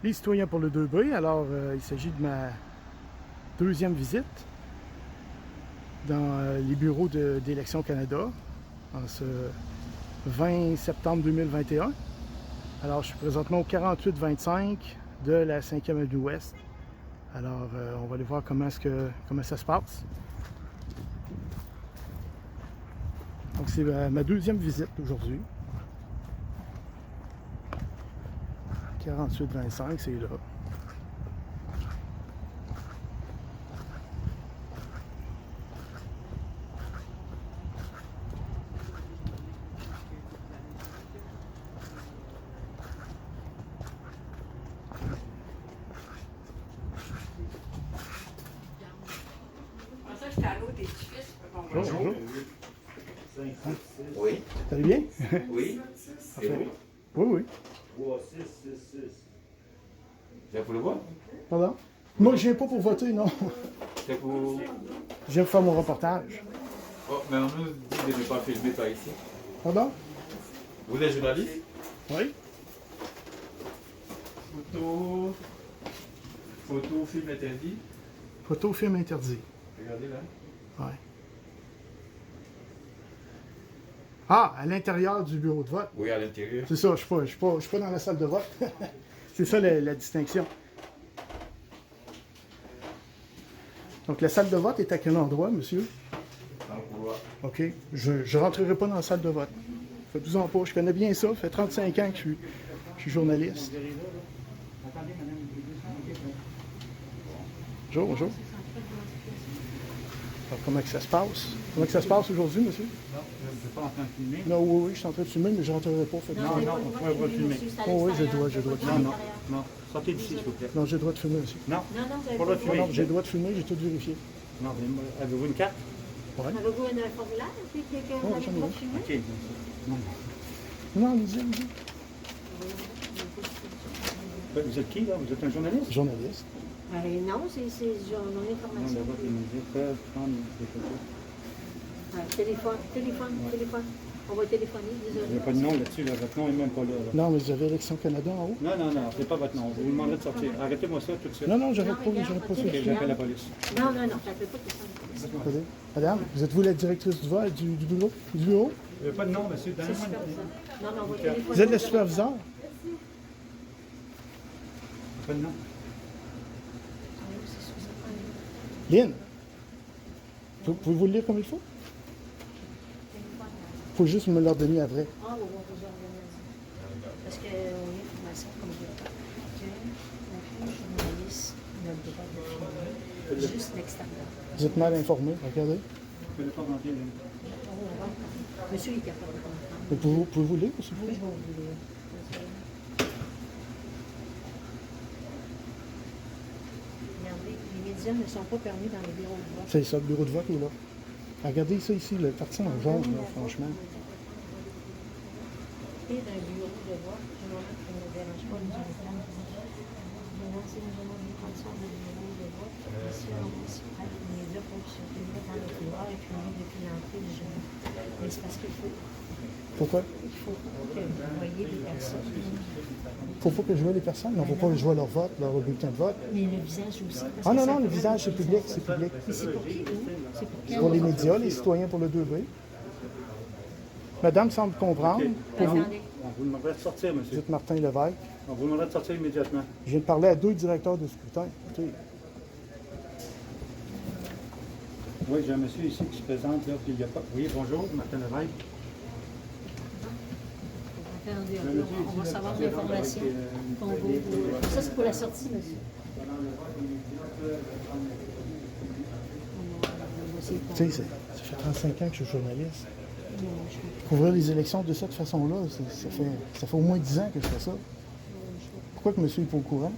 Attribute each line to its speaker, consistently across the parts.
Speaker 1: Les citoyens pour le 2B, alors il s'agit de ma deuxième visite dans les bureaux d'Élections Canada en ce 20 septembre 2021. Alors je suis présentement au 4825 de la 5e Avenue Ouest. Alors on va aller voir comment ça se passe. Donc c'est ma deuxième visite aujourd'hui. 4825, c'est là. Bonjour.
Speaker 2: Oui.
Speaker 1: Ça va bien?
Speaker 2: Oui. C'est vous?
Speaker 1: Oui, oui.
Speaker 2: 3, 6, 6, 6. C'est pour le voir?
Speaker 1: Pardon? Moi, je viens pas pour voter, non.
Speaker 2: C'est pour...
Speaker 1: Je viens pour faire mon reportage.
Speaker 2: Oh, mais on nous dit de ne pas filmer par ici.
Speaker 1: Pardon?
Speaker 2: Vous êtes journaliste?
Speaker 1: Oui.
Speaker 2: Photo, film interdit.
Speaker 1: Photo, film interdit.
Speaker 2: Regardez là.
Speaker 1: Ouais. Ah, à l'intérieur du bureau de vote.
Speaker 2: Oui, à l'intérieur.
Speaker 1: C'est ça, je suis pas dans la salle de vote. C'est ça la distinction. Donc la salle de vote est à quel endroit, monsieur?
Speaker 2: Dans le couloir.
Speaker 1: OK. Je ne rentrerai pas dans la salle de vote. Faites-vous-en pas. Je connais bien ça. Ça fait 35 ans que je suis journaliste. Bonjour, bonjour. Alors, comment que ça se passe? Comment que ça se passe aujourd'hui, monsieur?
Speaker 3: Non, je ne suis pas en train de filmer.
Speaker 1: Non, oui, oui, je suis en train de filmer, mais je ne rentrerai pas. Faites-vous-en
Speaker 3: Non,
Speaker 1: pas.
Speaker 3: non, on ne pourrait pas filmer.
Speaker 1: Oh, oui, j'ai le droit de
Speaker 3: Non,
Speaker 1: filmer.
Speaker 3: non, non. Sortez d'ici, s'il vous plaît.
Speaker 1: Non, j'ai le droit de filmer aussi.
Speaker 3: Non,
Speaker 4: Non, non, vous avez
Speaker 3: pas le droit de
Speaker 1: Non,
Speaker 3: filmer.
Speaker 1: j'ai le droit de filmer, j'ai tout vérifié.
Speaker 3: Non, avez-vous une carte?
Speaker 1: Ouais.
Speaker 4: Avez-vous un formulaire puis que vous
Speaker 1: Oh,
Speaker 4: avez
Speaker 1: j'en ai
Speaker 4: le droit
Speaker 1: un.
Speaker 4: de filmer?
Speaker 3: OK. Non.
Speaker 1: Non, allez-y, allez-y.
Speaker 3: Vous êtes qui, là? Vous êtes un journaliste?
Speaker 1: Journaliste.
Speaker 4: Non, c'est mon
Speaker 3: Non,
Speaker 4: information.
Speaker 3: d'abord, les médias peuvent prendre des photos.
Speaker 4: Téléphone. On va téléphoner,
Speaker 3: Vous
Speaker 4: désolé.
Speaker 3: n'avez pas de nom là-dessus, là. Votre nom n'est même pas là.
Speaker 1: Non, mais vous avez Élections Canada en haut?
Speaker 3: Non, non, non, c'est pas votre nom. Je vous demanderai de sortir. Arrêtez-moi ça tout de suite.
Speaker 1: Non, non, j'aurais pas
Speaker 4: regarde,
Speaker 1: ça.
Speaker 3: OK, j'appelle la police.
Speaker 4: Non, ça ne fait pas de
Speaker 1: Attendez. Madame, vous êtes-vous la directrice du vote du bureau? Du bureau?
Speaker 3: Vous n'avez pas de nom, monsieur.
Speaker 4: C'est
Speaker 3: Donnez-moi
Speaker 4: superviseur. Non, on va téléphoner.
Speaker 1: Vous êtes le superviseur?
Speaker 3: pas de nom.
Speaker 1: Lynn, pouvez-vous le lire comme il faut? Il faut juste me le donner après.
Speaker 4: Ah, on va vous organiser. Parce que l'information, comme je l'ai dit, la journaliste n'a le droit de filmer, juste l'extérieur.
Speaker 1: Vous êtes mal informé, regardez.
Speaker 3: Je ne peux pas rentrer, là.
Speaker 4: Monsieur est capable de comprendre.
Speaker 1: Mais pouvez-vous lire, s'il vous
Speaker 4: Oui,
Speaker 1: plaît?
Speaker 4: je vais vous lire. Regardez, les médias ne sont pas permis dans les bureaux de vote.
Speaker 1: C'est ça, le bureau de vote est là. Regardez ça ici, le parti en jaune, là, franchement.
Speaker 4: Et d'un bureau de vote, du moment qui ne dérange pas les gens. Maintenant, c'est une demande de condition de bureau de vote. Ici, on va les médias pour circuler dans le couloir et filmer depuis l'entrée du jour. Mais c'est parce qu'il faut
Speaker 1: Pourquoi?
Speaker 4: que vous voyez les personnes.
Speaker 1: Faut pas que je vois les personnes. Non, faut pas que je vois leur vote, leur bulletin de vote.
Speaker 4: Mais le visage aussi. parce
Speaker 1: Ah
Speaker 4: que
Speaker 1: non,
Speaker 4: ça
Speaker 1: non, le
Speaker 4: peut
Speaker 1: visage,
Speaker 4: être
Speaker 1: c'est public, c'est public.
Speaker 4: Mais c'est pour qui, vous? C'est pour qui?
Speaker 1: C'est pour les médias, les citoyens pour le 2B. Madame semble comprendre. Pour vous,
Speaker 4: Attendez.
Speaker 3: On vous demanderait de sortir,
Speaker 1: vous
Speaker 3: monsieur.
Speaker 1: êtes Martin Lévesque.
Speaker 3: On vous demanderait de sortir immédiatement.
Speaker 1: Je viens de parler à 2 directeurs de scrutin. Écoutez,
Speaker 3: Oui, j'ai un monsieur ici qui se présente, là, puis il n'y a pas... Oui, bonjour, Martin Lévesque.
Speaker 4: Attendez, on va savoir l'information qu'on va vous... Ça, c'est pour la sortie, monsieur.
Speaker 1: tu sais, ça fait 35 ans que je suis journaliste. Couvrir les élections de cette façon-là, ça fait au moins 10 ans que je fais ça. Pourquoi que monsieur n'est pas au courant?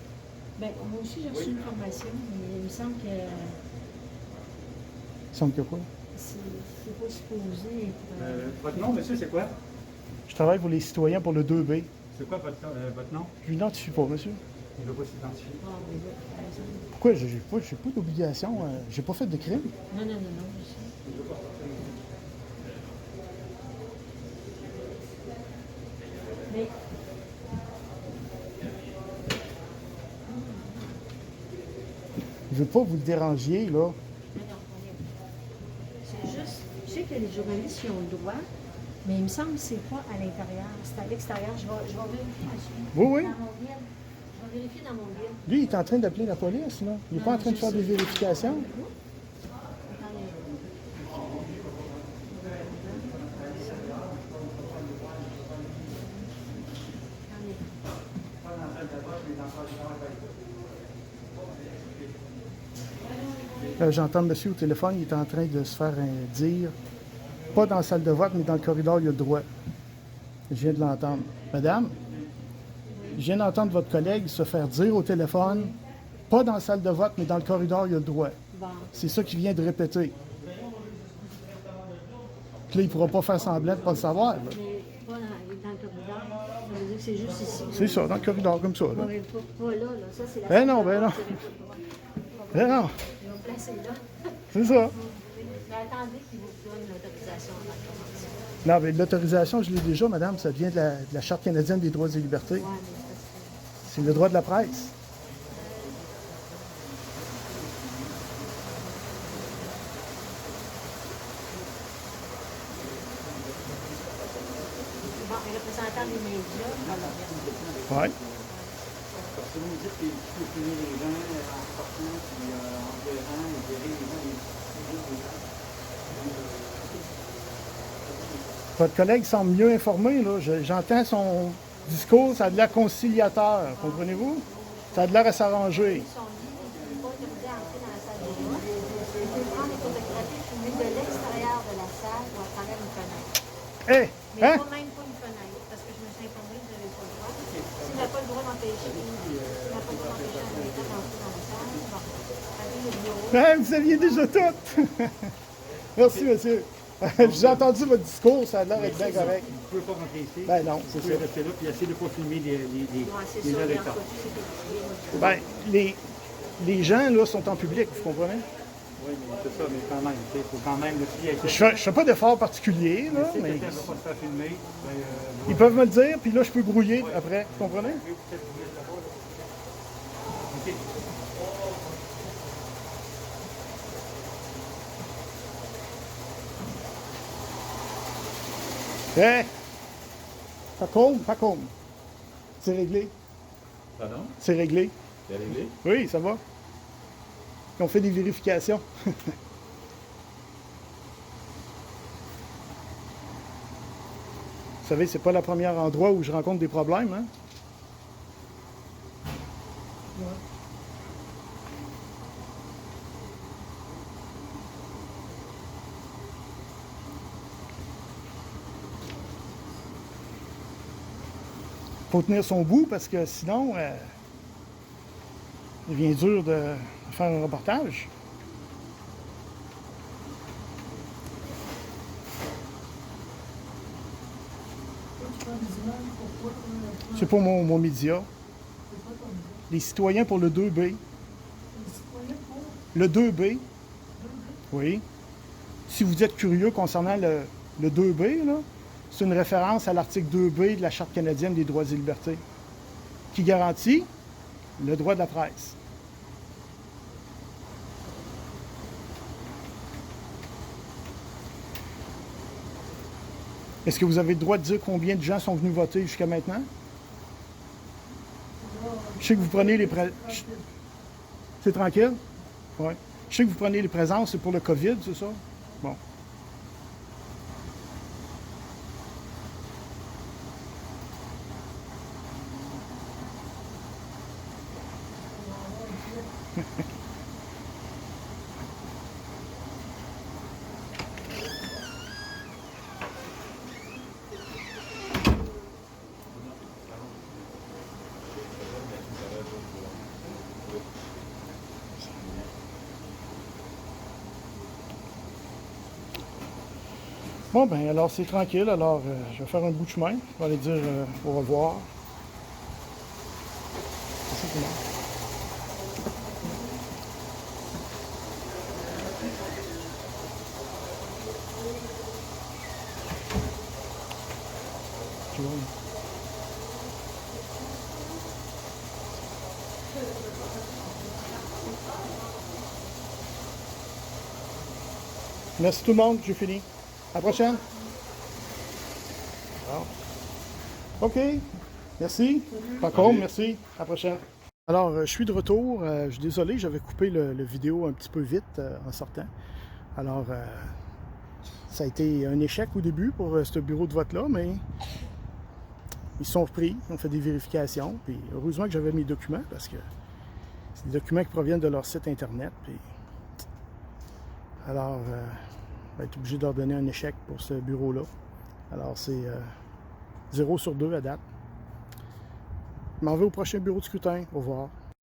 Speaker 4: Ben, moi aussi, j'ai reçu une formation, mais il me semble que
Speaker 1: Il semble que quoi?
Speaker 4: c'est pas supposé être...
Speaker 3: Votre nom, monsieur, c'est quoi?
Speaker 1: Je travaille pour les citoyens pour le 2B.
Speaker 3: C'est quoi votre nom?
Speaker 1: Je m'identifie pas, monsieur.
Speaker 3: Il ne veut pas s'identifier.
Speaker 4: Ah, oui, oui, par exemple.
Speaker 1: Pourquoi? J'ai pas d'obligation. J'ai pas fait de crime.
Speaker 4: Non, je sais. Mais
Speaker 1: veux pas vous le dérangier, là.
Speaker 4: Mais non, c'est juste, je sais que les journalistes ils ont le droit, mais il me semble que c'est pas à l'intérieur, c'est à l'extérieur. Je vais vérifier, monsieur.
Speaker 1: Oui, oui.
Speaker 4: Dans mon guide. Je vais vérifier dans mon guide.
Speaker 1: Lui, il est en train d'appeler la police, là. Il n'est pas en train de faire des vérifications.
Speaker 4: Attendez.
Speaker 1: J'entends le monsieur au téléphone, il est en train de se faire dire, pas dans la salle de vote, mais dans le corridor, il y a le droit. Je viens de l'entendre. Madame, je viens d'entendre votre collègue se faire dire au téléphone, pas dans la salle de vote, mais dans le corridor, il y a le droit.
Speaker 4: Bon.
Speaker 1: C'est ça qu'il vient de répéter. Puis là, il ne pourra pas faire semblant de ne pas le savoir. là.
Speaker 4: Mais pas dans le corridor. Ça veut dire que c'est juste ici.
Speaker 1: C'est ça, dans le corridor, comme ça. Là.
Speaker 4: Ouais, pas là, là. Ça, c'est la
Speaker 1: Ben
Speaker 4: salle
Speaker 1: non,
Speaker 4: de
Speaker 1: ben
Speaker 4: vote,
Speaker 1: non.
Speaker 4: c'est le droit.
Speaker 1: Ben non,
Speaker 4: Ils vont placer là.
Speaker 1: c'est ça.
Speaker 4: Mais attendez qu'ils vous donnent l'autorisation avant de commencer.
Speaker 1: Non, mais l'autorisation, je l'ai déjà, madame, ça vient de la Charte canadienne des droits et libertés.
Speaker 4: Ouais, mais parce que
Speaker 1: C'est le droit de la presse.
Speaker 4: bon, les représentants des médias, alors,
Speaker 1: Oui.
Speaker 3: Parce que vous me dites qu'il faut filmer les gens en sortant, puis en verrant, et gérer les gens,
Speaker 1: Votre collègue semble mieux informé, là. J'entends son discours, ça a de l'air conciliateur, comprenez-vous? Ça a de l'air à s'arranger.
Speaker 4: ils sont libres, ils ne sont pas autorisés à entrer dans la salle de vote. Ils peuvent prendre des photographies filmées de l'extérieur de la salle ou à travers une fenêtre.
Speaker 1: Hé!
Speaker 4: Mais
Speaker 1: Hein?
Speaker 4: pas même pas une fenêtre, parce que je me suis informée que vous n'avez pas le droit. S'il n'a pas le droit d'empêcher, s'il n'a pas le droit d'empêcher un militant d'entrer dans la salle, bon, allez le bureau.
Speaker 1: Hein, vous saviez déjà tout! Merci, monsieur. J'ai entendu votre discours, ça a l'air d'être bien correct.
Speaker 3: Vous ne pouvez pas rentrer ici.
Speaker 1: Ben non,
Speaker 3: Vous
Speaker 1: c'est
Speaker 3: pouvez
Speaker 1: ça.
Speaker 3: rester là, puis essayer de ne pas filmer
Speaker 4: Ouais, c'est
Speaker 3: les
Speaker 4: ça, bien
Speaker 3: électeurs.
Speaker 4: entendu, c'est
Speaker 1: Ben, les gens, là, sont en public, vous comprenez?
Speaker 3: Oui, mais c'est ça, mais quand même, il faut quand même le fier.
Speaker 1: Je fais pas d'effort particulier, là,
Speaker 3: Si
Speaker 1: mais
Speaker 3: quelqu'un ne va pas se faire filmer, ben,
Speaker 1: ils peuvent me le dire, puis là, je peux brouiller après, vous comprenez?
Speaker 3: oui, peut-être vous laissez là-bas, là. OK.
Speaker 1: Hé! Pas comme. C'est réglé.
Speaker 2: Pardon?
Speaker 1: C'est réglé.
Speaker 2: C'est réglé?
Speaker 1: Oui, ça va. Ils ont fait des vérifications. Vous savez, c'est pas le premier endroit où je rencontre des problèmes, hein? Faut tenir son bout parce que sinon, il devient dur de faire un reportage. C'est pour mon média. Les citoyens pour le 2B. Le 2B. Oui. Si vous êtes curieux concernant le 2B, là, c'est une référence à l'article 2B de la Charte canadienne des droits et libertés, qui garantit le droit de la presse. Est-ce que vous avez le droit de dire combien de gens sont venus voter jusqu'à maintenant? Je sais que vous prenez les C'est tranquille? Oui. Je sais que vous prenez les présences, c'est pour le COVID, c'est ça? Bon. Bon, ben alors c'est tranquille. Alors, je vais faire un bout de chemin. Je vais aller dire au revoir. C'est ça, tout le monde. Tu vois, Merci tout le monde, j'ai fini. À la prochaine. Alors. OK. Merci. Par contre, merci. À la prochaine. Alors, je suis de retour. Je suis désolé, j'avais coupé le vidéo un petit peu vite en sortant. Alors, ça a été un échec au début pour ce bureau de vote-là, mais ils sont repris, ils ont fait des vérifications. Puis heureusement que j'avais mes documents parce que c'est des documents qui proviennent de leur site internet. Puis, alors, on va être obligé de leur donner un échec pour ce bureau-là. Alors, c'est 0 sur 2 à date. Je m'en vais au prochain bureau de scrutin. Au revoir.